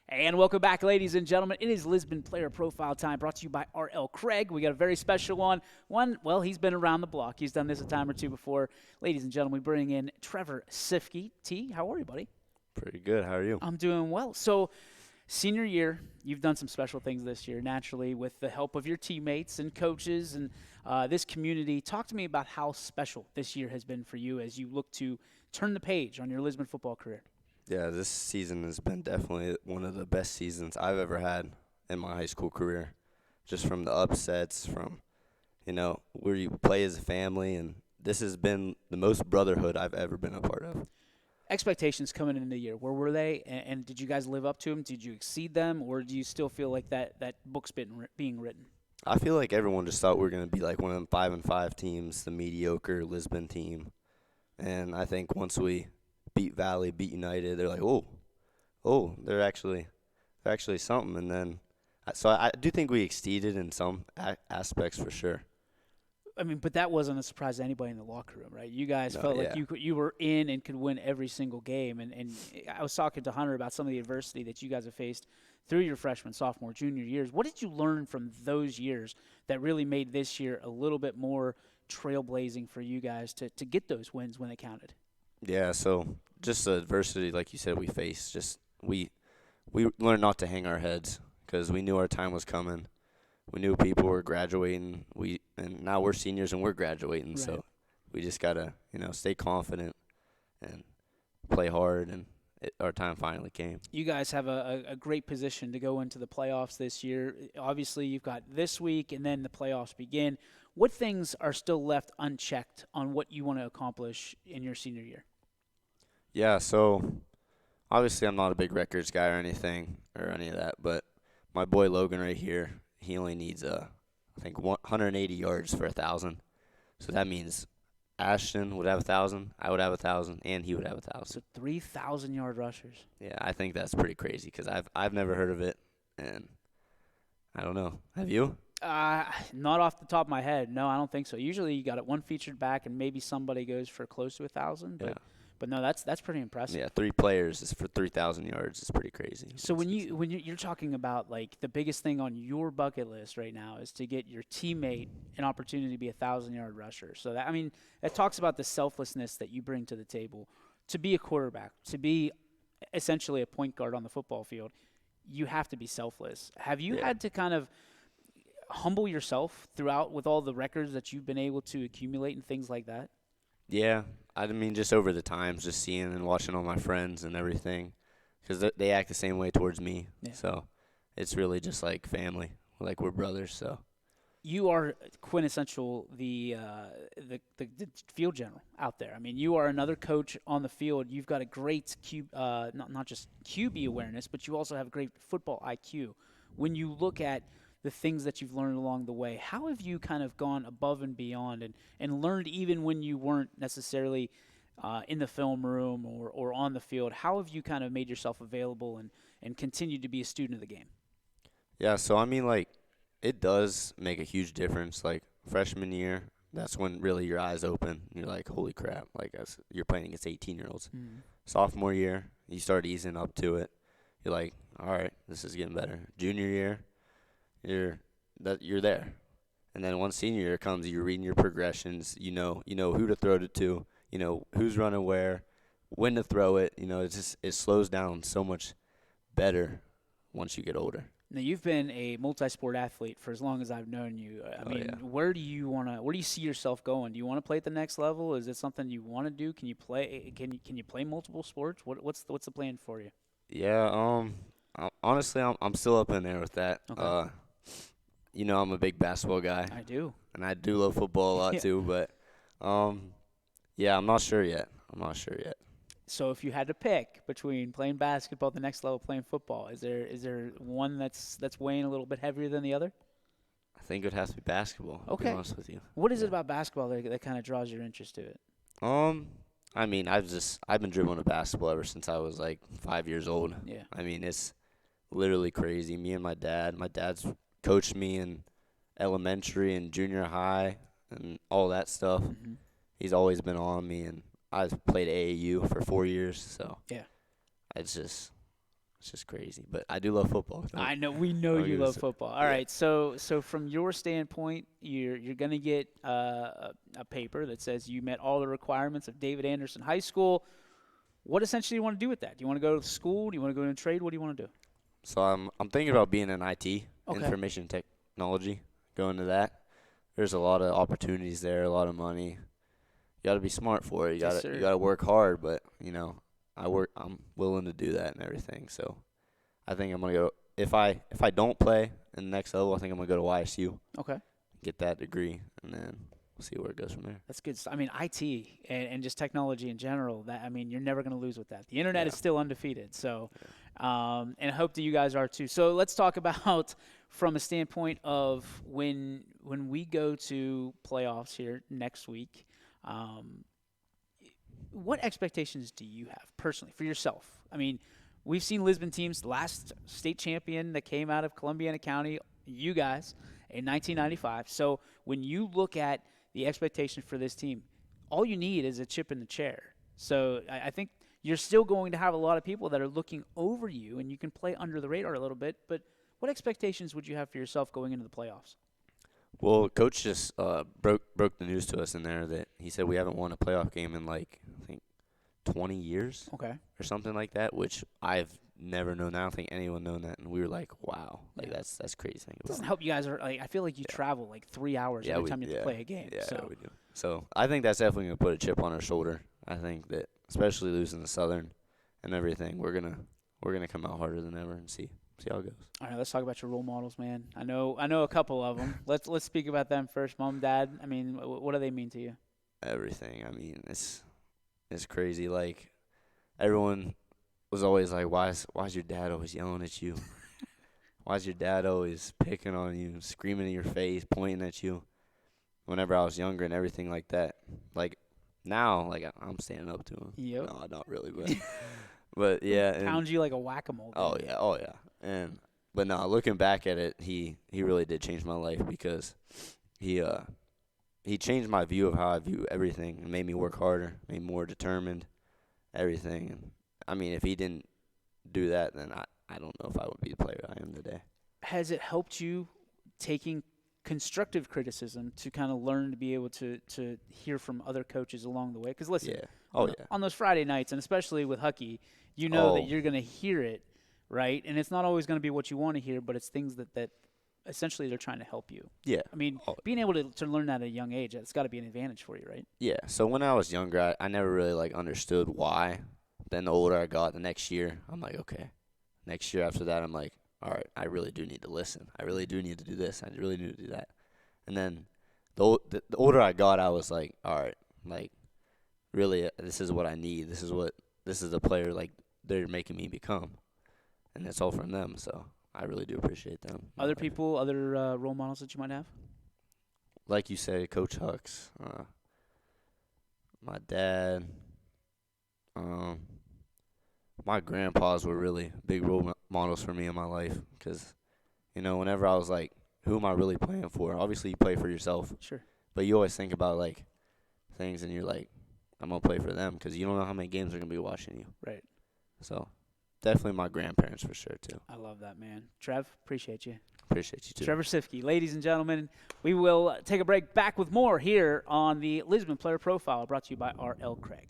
And welcome back, ladies and gentlemen. It is Lisbon Player Profile time, brought to you by R.L. Craig. We got a very special one. Well, he's been around the block. He's done this a time or two before. Ladies and gentlemen, we bring in Trevor Siefke. T, how are you, buddy? Pretty good. How are you? I'm doing well. So, senior year, you've done some special things this year, naturally, with the help of your teammates and coaches and this community. Talk to me about how special this year has been for you as you look to turn the page on your Lisbon football career. Yeah, this season has been definitely one of the best seasons I've ever had in my high school career. Just from the upsets, from, where you play as a family, and this has been the most brotherhood I've ever been a part of. Expectations coming into the year, where were they, and did you guys live up to them? Did you exceed them, or do you still feel like that book's being written? I feel like everyone just thought we were going to be like one of them 5-5 teams, the mediocre Lisbon team. And I think once we beat Valley, beat United, they're like, they're actually something. And then, so I do think we exceeded in some aspects for sure. I mean, but that wasn't a surprise to anybody in the locker room, right? You guys felt like you were in and could win every single game. And I was talking to Hunter about some of the adversity that you guys have faced through your freshman, sophomore, junior years. What did you learn from those years that really made this year a little bit more trailblazing for you guys to get those wins when they counted? Yeah, so just the adversity, like you said, we faced. Just we learned not to hang our heads because we knew our time was coming. We knew people were graduating. And now we're seniors and we're graduating. Right. So we just gotta stay confident and play hard. And our time finally came. You guys have a great position to go into the playoffs this year. Obviously, you've got this week and then the playoffs begin. What things are still left unchecked on what you want to accomplish in your senior year? Yeah, so obviously I'm not a big records guy or anything or any of that, but my boy Logan right here, he only needs, I think, 180 yards for 1,000. So that means Ashton would have 1,000, I would have 1,000, and he would have 1,000. So 3,000-yard rushers. Yeah, I think that's pretty crazy because I've never heard of it, and I don't know. Have you? Not off the top of my head. No, I don't think so. Usually you got it one featured back, and maybe somebody goes for close to 1,000. But no, that's pretty impressive. Yeah, 3 players is for 3,000 yards. It's pretty crazy. So when you're talking about like the biggest thing on your bucket list right now is to get your teammate an opportunity to be 1,000-yard rusher. So that talks about the selflessness that you bring to the table. To be a quarterback, to be essentially a point guard on the football field, you have to be selfless. Have you had to kind of humble yourself throughout with all the records that you've been able to accumulate and things like that? Yeah, I mean, just over the times, just seeing and watching all my friends and everything, because they act the same way towards me. Yeah. So it's really just like family, like we're brothers. So you are quintessential the field general out there. I mean, you are another coach on the field. You've got a great not just QB awareness, but you also have great football IQ. When you look at the things that you've learned along the way, how have you kind of gone above and beyond and learned even when you weren't necessarily in the film room or on the field? How have you kind of made yourself available and continued to be a student of the game? Yeah, so I mean, like, it does make a huge difference. Like, freshman year, that's when really your eyes open. You're like, holy crap, like you're playing against 18-year-olds. Mm-hmm. Sophomore year, you start easing up to it. You're like, all right, this is getting better. Junior year, you're there. And then once senior year comes, you're reading your progressions. You know who to throw it to. You know who's running where, when to throw it. It slows down so much better once you get older. Now, you've been a multi-sport athlete for as long as I've known you. Where do you see yourself going? Do you want to play at the next level? Is it something you want to do? Can you play? Can you play multiple sports? What's the plan for you? Yeah. Honestly, I'm still up in there with that. Okay. I'm a big basketball guy. I do. And I do love football a lot too, but I'm not sure yet. So if you had to pick between playing basketball at the next level, playing football, is there one that's weighing a little bit heavier than the other? I think it would have to be basketball. Okay. To be honest with you. What is it about basketball that kind of draws your interest to it? I mean, I've been dribbling a basketball ever since I was like 5 years old. Yeah. I mean, it's literally crazy. Me and my dad's coached me in elementary and junior high and all that stuff. Mm-hmm. He's always been on me, and I've played AAU for 4 years, so yeah, it's just It's just crazy. But I do love football. I know we know you love football. All yeah. right, so from your standpoint, you're going to get a paper that says you met all the requirements of David Anderson High School. What essentially do you want to do with that? Do you want to go to school? Do you want to go into trade? What do you want to do? So I'm thinking about being in IT, Okay. information technology, going to that. There's a lot of opportunities there, a lot of money. You got to be smart for it. Yes, You got to work hard, but I'm willing to do that and everything. So I think I'm going to go if I don't play in the next level, I think I'm going to go to YSU. Okay. Get that degree and then we'll see where it goes from there. That's good. I mean, IT and just technology in general, you're never going to lose with that. The internet is still undefeated. So, and I hope that you guys are too. So let's talk about from a standpoint of when we go to playoffs here next week, what expectations do you have personally for yourself? I mean, we've seen Lisbon teams, the last state champion that came out of Columbiana County, you guys, in 1995. So when you look at the expectation for this team, all you need is a chip in the chair. So I think you're still going to have a lot of people that are looking over you, and you can play under the radar a little bit. But what expectations would you have for yourself going into the playoffs? Well, Coach just broke the news to us in there that he said we haven't won a playoff game in, like, I think 20 years or something like that, which I've never known. I don't think anyone known that, and we were like, wow, like that's crazy. It doesn't help you guys. I feel like you travel like 3 hours every time you have to play a game. Yeah, so. we do. So I think that's definitely going to put a chip on our shoulder. I think that especially losing the Southern and everything, we're gonna come out harder than ever and see how it goes. All right, let's talk about your role models, man. I know a couple of them. Let's speak about them first. Mom, Dad. I mean, what do they mean to you? Everything. I mean, it's crazy. Like, everyone was always like, why's your dad always yelling at you? Why's your dad always picking on you, screaming in your face, pointing at you? Whenever I was younger and everything like that. Like, now, like, I'm standing up to him. Yep. No, not really, but yeah. Pound you like a whack-a-mole. Oh yeah. But no, looking back at it, he really did change my life because he changed my view of how I view everything and made me work harder, made me more determined, everything. And I mean, if he didn't do that, then I don't know if I would be the player I am today. Has it helped you taking constructive criticism to kind of learn to be able to hear from other coaches along the way? Because listen, on those Friday nights, and especially with hockey, you know that you're going to hear it, right? And it's not always going to be what you want to hear, but it's things that essentially they're trying to help you. Yeah. I mean, being able to learn that at a young age, it's got to be an advantage for you, right? Yeah. So when I was younger, I never really, like, understood why. Then the older I got, the next year, I'm like, okay. Next year after that, I'm like, all right, I really do need to listen. I really do need to do this. I really need to do that. And then the older I got, I was like, all right, like, really, this is what I need. This is the player, like, they're making me become. And it's all from them, so I really do appreciate them. Other people, other role models that you might have? Like you said, Coach Hucks, my dad, my grandpas were really big role models for me in my life because, whenever I was like, who am I really playing for? Obviously, you play for yourself. Sure. But you always think about, like, things, and you're like, I'm going to play for them because you don't know how many games they're going to be watching you. Right. So, definitely my grandparents for sure, too. I love that, man. Trev, appreciate you. Appreciate you, too. Trevor Siefke. Ladies and gentlemen, we will take a break. Back with more here on the Lisbon Player Profile, brought to you by R.L. Craig.